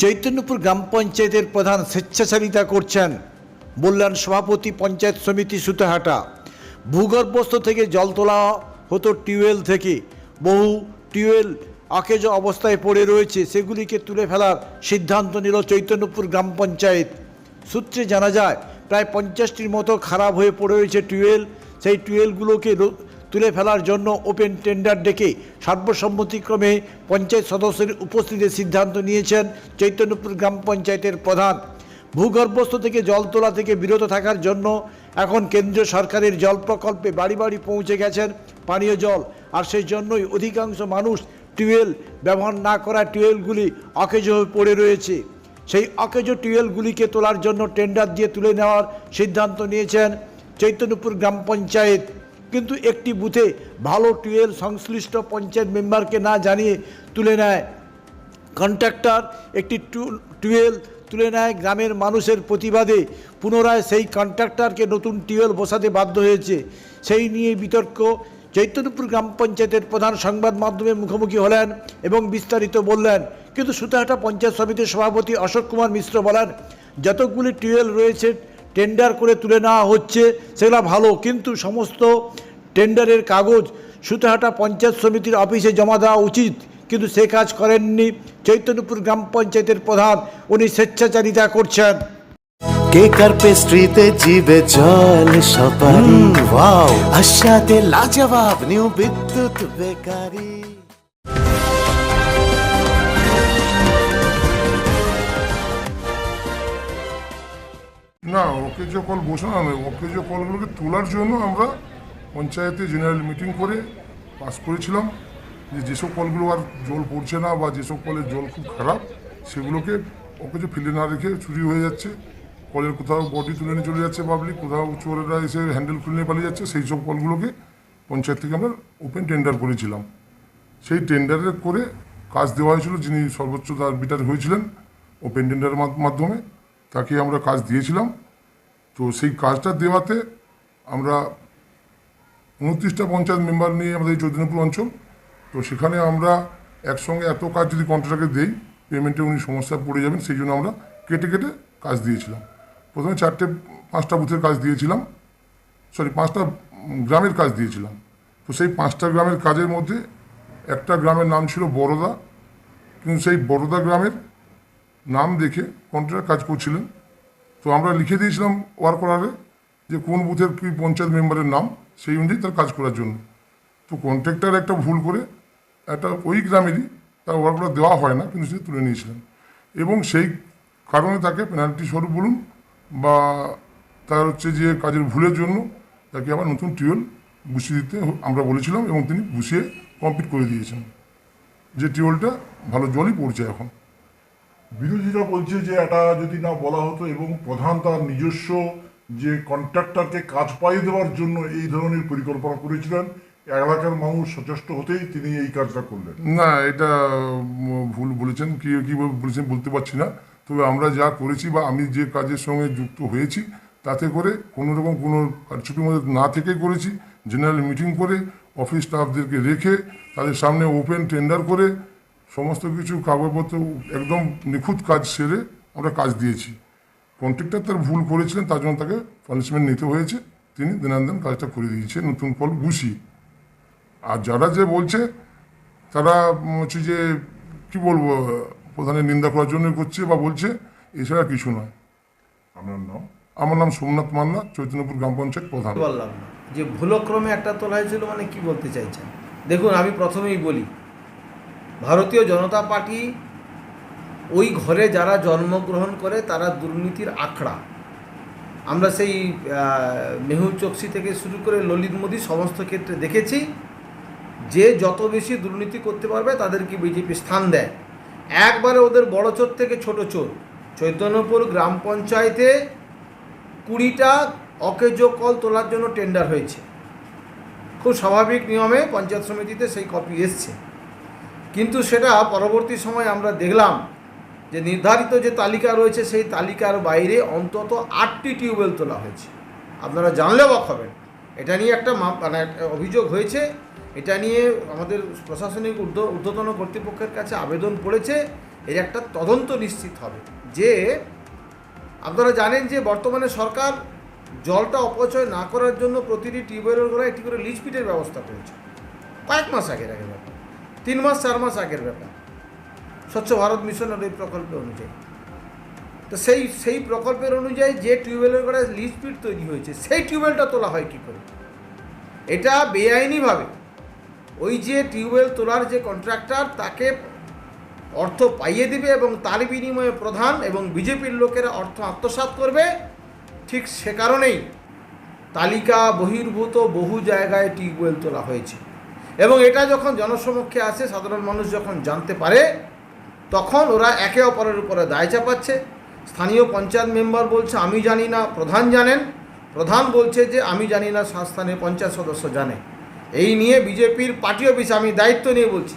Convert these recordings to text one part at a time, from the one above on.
চৈতন্যপুর গ্রাম পঞ্চায়েতের প্রধান স্বেচ্ছাচারিতা করছেন বললেন সভাপতি পঞ্চায়েত সমিতি সুতাহাটা। ভূগর্ভস্থ থেকে জল তোলা হতো টিউবওয়েল থেকে। বহু টিউবওয়েল অকেজো অবস্থায় পড়ে রয়েছে, সেগুলিকে তুলে ফেলার সিদ্ধান্ত নিল চৈতন্যপুর গ্রাম পঞ্চায়েত। সূত্রে জানা যায় প্রায় 50টির মতো খারাপ হয়ে পড়ে রয়েছে টিউবওয়েল। সেই টিউবওয়েলগুলোকে তুলে ফেলার জন্য ওপেন টেন্ডার ডেকে সর্বসম্মতিক্রমে পঞ্চায়েত সদস্যের উপস্থিতিতে সিদ্ধান্ত নিয়েছেন চৈতন্যপুর গ্রাম পঞ্চায়েতের প্রধান। ভূগর্ভস্থ থেকে জল তোলা থেকে বিরত থাকার জন্য এখন কেন্দ্রীয় সরকারের জল প্রকল্পে বাড়ি বাড়ি পৌঁছে গেছেন পানীয় জল, আর সেই জন্যই অধিকাংশ মানুষ টিউবওয়েল ব্যবহার না করা টিউবওয়েলগুলি অকেজো হয়ে পড়ে রয়েছে। সেই অকেজো টিউবওয়েলগুলিকে তোলার জন্য টেন্ডার দিয়ে তুলে নেওয়ার সিদ্ধান্ত নিয়েছেন চৈতন্যপুর গ্রাম পঞ্চায়েত। কিন্তু একটি বুথে ভালো টিউবওয়েল সংশ্লিষ্ট পঞ্চায়েত মেম্বারকে না জানিয়ে তুলে নেয় কন্ট্রাক্টর। একটি টিউবওয়েল তুলে নেয় গ্রামের মানুষের প্রতিবাদে। পুনরায় সেই কন্ট্রাক্টরকে নতুন টিউবওয়েল বসাতে বাধ্য হয়েছে। সেই নিয়ে বিতর্ক। চৈতন্যপুর গ্রাম পঞ্চায়েতের প্রধান সংবাদ মাধ্যমের মুখোমুখি হলেন এবং বিস্তারিত বললেন। কিন্তু সুতাহাটা পঞ্চায়েত সমিতির সভাপতি অশোক কুমার মিশ্র বলেন, যতগুলি টিউবওয়েল রয়েছে টেন্ডার করে তুলে নেওয়া হচ্ছে সেগুলো ভালো, কিন্তু সমস্ত টেন্ডারের কাগজ সুতাহাটা পঞ্চায়েত সমিতির অফিসে জমা দেওয়া উচিত, কিন্তু সে কাজ করেননি চৈতন্যপুর গ্রাম পঞ্চায়েতের প্রধান। উনি স্বেচ্ছাচারিতা করছেন। কেক আর পেস্ট্রিতে জিবে জল সপারি, ওয়াও আশাতে লাজবাব নিউ বিদ্যুৎ বেকারি। না, অকেজো কল বসানো নয়, অকেজো কলগুলোকে তোলার জন্য আমরা পঞ্চায়েতে জেনারেল মিটিং করে পাস করেছিলাম যে যেসব কলগুলো আর জল পড়ছে না বা যেসব কলের জল খুব খারাপ সেগুলোকে অকেজো ফেলে না রেখে চুরি হয়ে যাচ্ছে, কলের কোথাও বডি তুলে নিয়ে চলে যাচ্ছে পাবলিক, কোথাও চোরেরা এসে হ্যান্ডেল খুলে নিয়ে পালিয়ে যাচ্ছে, সেই সব কলগুলোকে পঞ্চায়েত থেকে আমরা ওপেন টেন্ডার করেছিলাম। সেই টেন্ডারে করে কাজ দেওয়া হয়েছিল, যিনি সর্বোচ্চ তার বিটার হয়েছিলেন ওপেন টেন্ডারের মাধ্যমে তাকে আমরা কাজ দিয়েছিলাম। তো সেই কাজটা দেওয়াতে আমরা 29টা পঞ্চায়েত মেম্বার নিয়ে আমাদের এই চৈতন্যপুর অঞ্চল, তো সেখানে আমরা একসঙ্গে এত কাজ যদি কন্ট্রাক্টরকে দেই পেমেন্টে উনি সমস্যায় পড়ে যাবেন, সেই জন্য আমরা কেটে কেটে কাজ দিয়েছিলাম। প্রথমে 5টা বুথের কাজ দিয়েছিলাম, 5টা গ্রামের কাজ দিয়েছিলাম। তো সেই 5টা গ্রামের কাজের মধ্যে একটা গ্রামের নাম ছিল বরোদা, কিন্তু সেই বরোদা গ্রামের নাম দেখে কন্ট্রাক্টর কাজ করছিলেন। তো আমরা লিখে দিয়েছিলাম ওয়ার্ক অর্ডারে যে কোন বুথের কি পঞ্চায়েত মেম্বারের নাম, সেই অনুযায়ী তার কাজ করার জন্য। তো কন্ট্রাক্টর একটা ভুল করে একটা ওই গ্রামেরই তার ওয়ার্ক অর্ডার দেওয়া হয় না, কিন্তু সে তুলে নিয়েছিলেন এবং সেই কারণে তাকে পেনাল্টি স্বরূপ বলুন বা তার যে কাজের ভুলের জন্য তাকে আবার নতুন টিউবওয়েল বসিয়ে দিতে আমরা বলেছিলাম এবং তিনি বসিয়ে কমপ্লিট করে দিয়েছেন, যে টিউবওয়েলটা ভালো জলই পড়ছে এখন। বিরোধীরা বলছে যে এটা যদি না বলা হতো এবং প্রধান তার নিজস্ব যে কন্ট্রাক্টরকে কাজ পাইয়ে দেওয়ার জন্য এই ধরনের পরিকল্পনা করেছিলেন, এলাকার মানুষ সচেষ্ট হতেই তিনি এই কাজটা করলেন। না, এটা ভুল বলেছেন, কি বলেছেন বলতে পারছি না, তবে আমরা যা করেছি বা আমি যে কাজের সঙ্গে যুক্ত হয়েছি তাতে করে কোনোরকম কোনো কারচুপির মধ্যে না থেকে করেছি। জেনারেল মিটিং করে অফিস স্টাফদেরকে রেখে তাদের সামনে ওপেন টেন্ডার করে সমস্ত কিছু কাগজপত্র একদম নিখুঁত কাজ সেরে আমরা কাজ দিয়েছি। কন্ট্রাক্টর তার ভুল করেছিলেন, তার জন্য তাকে পানিশমেন্ট নিতে হয়েছে, তিনি দিনান্দান কাজটা করে দিয়েছে নতুন কল বসিয়ে। আর যারা যে বলছে তারা হচ্ছে যে কি বলবো, প্রধানের নিন্দা করার জন্য করছে বা বলছে, এছাড়া কিছু নয়। আমার নাম সোমনাথ মান্না, চৈতন্যপুর গ্রাম পঞ্চায়েত প্রধান। বললাম না যে ভুলক্রমে একটা তোলা হয়েছিল, মানে কি বলতে চাইছেন? দেখুন, আমি প্রথমেই বলি, ভারতীয় জনতা পার্টি ওই ঘরে যারা জন্মগ্রহণ করে তারা দুর্নীতির আখড়া। আমরা সেই মেহুল চোকসি থেকে শুরু করে ললিত মোদী সমস্ত ক্ষেত্রে দেখেছি যে যত বেশি দুর্নীতি করতে পারবে তাদেরকে বিজেপি স্থান দেয়। একবারে ওদের বড় চোর থেকে ছোট চোর। চৈতন্যপুর গ্রাম পঞ্চায়েতে 20টা অকেজো কল তোলার জন্য টেন্ডার হয়েছে। খুব স্বাভাবিক নিয়মে পঞ্চায়েত সমিতিতে সেই কপি এসছে, কিন্তু সেটা পরবর্তী সময় আমরা দেখলাম যে নির্ধারিত যে তালিকা রয়েছে সেই তালিকার বাইরে অন্তত 8টি টিউবওয়েল তোলা হয়েছে। আপনারা জানলে অবাক হবেন। এটা নিয়ে একটা অভিযোগ হয়েছে, এটা নিয়ে আমাদের প্রশাসনিক ঊর্ধ্বতন কর্তৃপক্ষের কাছে আবেদন পড়েছে এর একটা তদন্ত নিশ্চিত হবে। যে আপনারা জানেন যে বর্তমানে সরকার জলটা অপচয় না করার জন্য প্রতিটি টিউবওয়েলের গোড়ায় একটি করে লিচ পিটের ব্যবস্থা করেছে। কয়েক মাস আগের ব্যাপার, 3 মাস 4 মাস আগের ব্যাপার, স্বচ্ছ ভারত মিশনের এই প্রকল্পের অনুযায়ী। তো সেই প্রকল্পের অনুযায়ী যে টিউবওয়েলের গোড়ায় লিচ পিট তৈরি হয়েছে সেই টিউবওয়েলটা তোলা হয় কী করে? এটা বেআইনিভাবে ওই যে টিউবওয়েল তোলার যে কন্ট্রাক্টর তাকে অর্থ পাইয়ে দিবে এবং তার বিনিময়ে প্রধান এবং বিজেপির লোকেরা অর্থ আত্মসাৎ করবে। ঠিক সে কারণেই তালিকা বহির্ভূত বহু জায়গায় টিউবওয়েল তোলা হয়েছে এবং এটা যখন জনসমক্ষে আসে, সাধারণ মানুষ যখন জানতে পারে, তখন ওরা একে অপরের উপরে দায় চাপাচ্ছে। স্থানীয় পঞ্চায়েত মেম্বার বলছে আমি জানি না, প্রধান জানেন, প্রধান বলছে যে আমি জানি না, স্থানীয় পঞ্চায়েত সদস্য জানে। এই নিয়ে বিজেপির পার্টি অফিসে, আমি দায়িত্ব নিয়ে বলছি,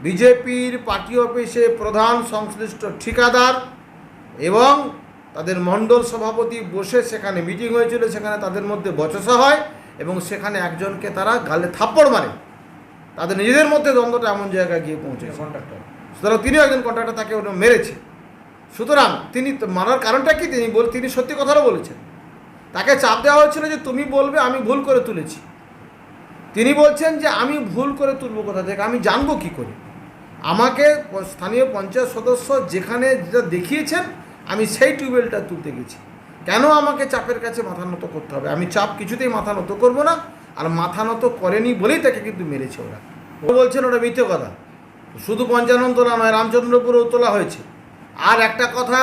বিজেপির পার্টি অফিসে প্রধান, সংশ্লিষ্ট ঠিকাদার এবং তাদের মণ্ডল সভাপতি বসে সেখানে মিটিং হয়েছিল। সেখানে তাদের মধ্যে বচসা হয় এবং সেখানে একজনকে তারা গালে থাপ্পড় মারে। তাদের নিজেদের মধ্যে দ্বন্দ্বটা এমন জায়গায় গিয়ে পৌঁছেছে কন্ট্রাক্টর। সুতরাং তিনিও একজন কন্ট্রাক্টর, তাকে ওটা মেরেছে। সুতরাং তিনি মারার কারণটা কি? তিনি সত্যি কথাটা বলেছেন। তাকে চাপ দেওয়া হয়েছিল যে তুমি বলবে আমি ভুল করে তুলেছি। তিনি বলছেন যে আমি ভুল করে তুলব কোথা থেকে, আমি জানবো কী করে? আমাকে স্থানীয় পঞ্চায়েত সদস্য যেখানে যেটা দেখিয়েছেন আমি সেই টিউবওয়েলটা তুলতে গেছি। কেন আমাকে চাপের কাছে মাথা নত করতে হবে? আমি চাপ কিছুতেই মাথা নত করবো না। আর মাথা নত করেনি বলেই তাকে কিন্তু মেরেছে ওরা। ও বলছেন ওটা মিথ্যে কথা। শুধু পঞ্চানন তোলা নয়, রামচন্দ্রপুরেও তোলা হয়েছে। আর একটা কথা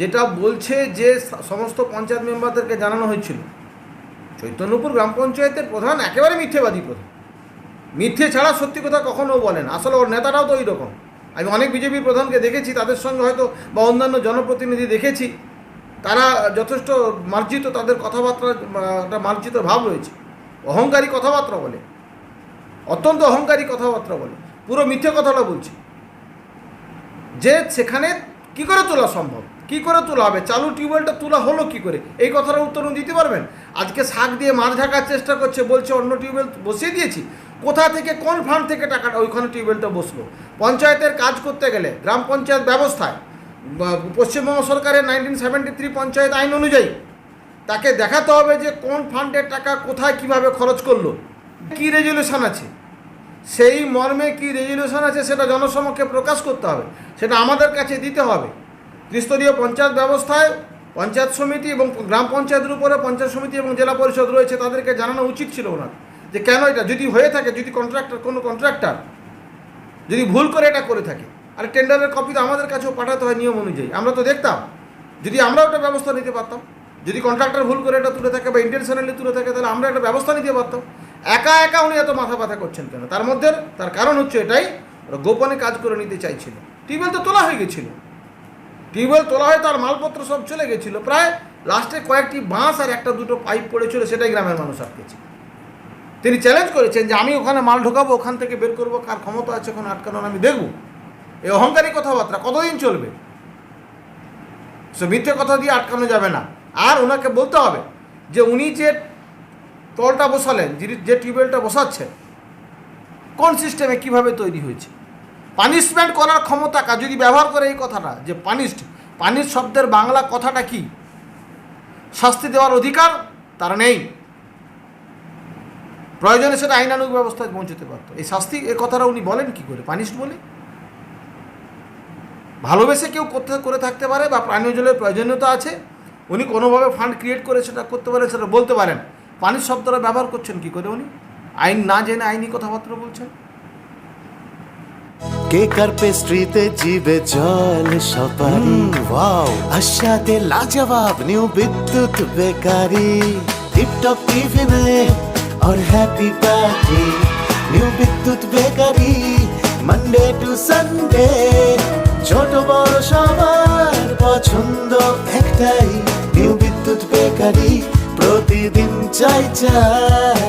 যেটা বলছে যে সমস্ত পঞ্চায়েত মেম্বারদেরকে জানানো হয়েছিল, চৈতন্যপুর গ্রাম পঞ্চায়েতের প্রধান একেবারে মিথ্যেবাদী প্রধান। মিথ্যে ছাড়া সত্যি কথা কখনও বলেন। আসলে ওর নেতারাও তো ওই রকম। আমি অনেক বিজেপি প্রধানকে দেখেছি, তাদের সঙ্গে হয়তো বা অন্যান্য জনপ্রতিনিধি দেখেছি, তারা যথেষ্ট মার্জিত, তাদের কথাবার্তা একটা মার্জিত ভাব রয়েছে। অহংকারী কথাবার্তা বলে, অত্যন্ত অহংকারী কথাবার্তা বলে, পুরো মিথ্যে কথাটা বলছে। যে সেখানে কি করে তোলা সম্ভব, কি করে তোলা হবে, চালু টিউবওয়েলটা তোলা হলো কি করে, এই কথাটার উত্তর দিতে পারবেন? আজকে শাক দিয়ে মাছ ঢাকার চেষ্টা করছে, বলছে অন্য টিউবওয়েল বসিয়ে দিয়েছি। কোথা থেকে, কোন ফান্ড থেকে টাকাটা ওইখানে টিউবওয়েলটা বসলো? পঞ্চায়েতের কাজ করতে গেলে গ্রাম পঞ্চায়েত ব্যবস্থায় পশ্চিমবঙ্গ সরকারের 1973 পঞ্চায়েত আইন অনুযায়ী তাকে দেখাতে হবে যে কোন ফান্ডের টাকা কোথায় কিভাবে খরচ করলো, কি রেজুলেশন আছে, সেই মর্মে কি রেজুলেশন আছে সেটা জনসমক্ষে প্রকাশ করতে হবে, সেটা আমাদের কাছে দিতে হবে। ত্রিস্তরীয় পঞ্চায়েত ব্যবস্থায় পঞ্চায়েত সমিতি এবং গ্রাম পঞ্চায়েতের উপরে পঞ্চায়েত সমিতি এবং জেলা পরিষদ রয়েছে, তাদেরকে জানানো উচিত ছিল ওনার যে কেন এটা যদি হয়ে থাকে, যদি কোনো কন্ট্রাক্টর যদি ভুল করে এটা করে থাকে, আর টেন্ডারের কপি তো আমাদের কাছেও পাঠাতে হয় নিয়ম অনুযায়ী। আমরা তো দেখতাম, যদি আমরা ওটা ব্যবস্থা নিতে পারতাম, যদি কন্ট্রাক্টর ভুল করে এটা তুলে থাকে বা ইন্টেনশনালি তুলে থাকে, তাহলে আমরা একটা ব্যবস্থা নিতে পারতাম। একা একা উনি এত মাথা ব্যথা করছেন কেন? তার কারণ হচ্ছে এটাই, ওরা গোপনে কাজ করে নিতে চাইছিল। টিউবওয়েল তো তোলা হয়ে গেছিল, টিউবওয়েল তোলা হয়ে তার মালপত্র সব চলে গেছিলো। প্রায় লাস্টে কয়েকটি বাঁশ আর একটা দুটো পাইপ পড়েছিল, সেটাই গ্রামের মানুষ আটকেছে। তিনি চ্যালেঞ্জ করেছেন যে আমি ওখানে মাল ঢোকাবো, ওখান থেকে বের করবো, কার ক্ষমতা আছে ওখানে আটকানোর আমি দেখব। এই অহংকারী কথাবার্তা কতদিন চলবে? সে মিথ্যে কথা দিয়ে আটকানো যাবে না। আর ওনাকে বলতে হবে যে উনি যে তলটা বসালেন, যে টিউবওয়েলটা বসাচ্ছেন, কোন সিস্টেমে কিভাবে তৈরি হয়েছে, পানিশমেন্ট করার ক্ষমতা যদি ব্যবহার করে এই কথাটা যে পানিশ শব্দের বাংলা কথাটা কি, শাস্তি দেওয়ার অধিকার তার নেই। প্রয়োজনে সেটা আইনানুগ ব্যবস্থায় পৌঁছতে পারত। এই শাস্তি এ কথাটা উনি বলেন কি করে? পানিশড বলে ভালোবেসে কেউ করে থাকতে পারে বা পানীয় জলের প্রয়োজনীয়তা আছে, উনি কোনোভাবে ফান্ড ক্রিয়েট করে সেটা করতে পারেন, সেটা বলতে পারেন। পানির শব্দটা ব্যবহার করছেন কি করে উনি? আইন না জেনে আইনি কথাবার্তা বলছেন। কেকার পেস্ট্রিতে জিবে জল সপারি, ওয়াও আশাতে লাজবাব নিউ বিদ্যুৎ বেকারি, টিপটপ টিফিনে और हैप्पी पार्टी, নিউ বিদ্যুৎ বেকারি, মানডে টু সানডে, ছোট বড় সবার পছন্দ একটাই, নিউ বিদ্যুৎ বেকারি, প্রতিদিন চাই চাই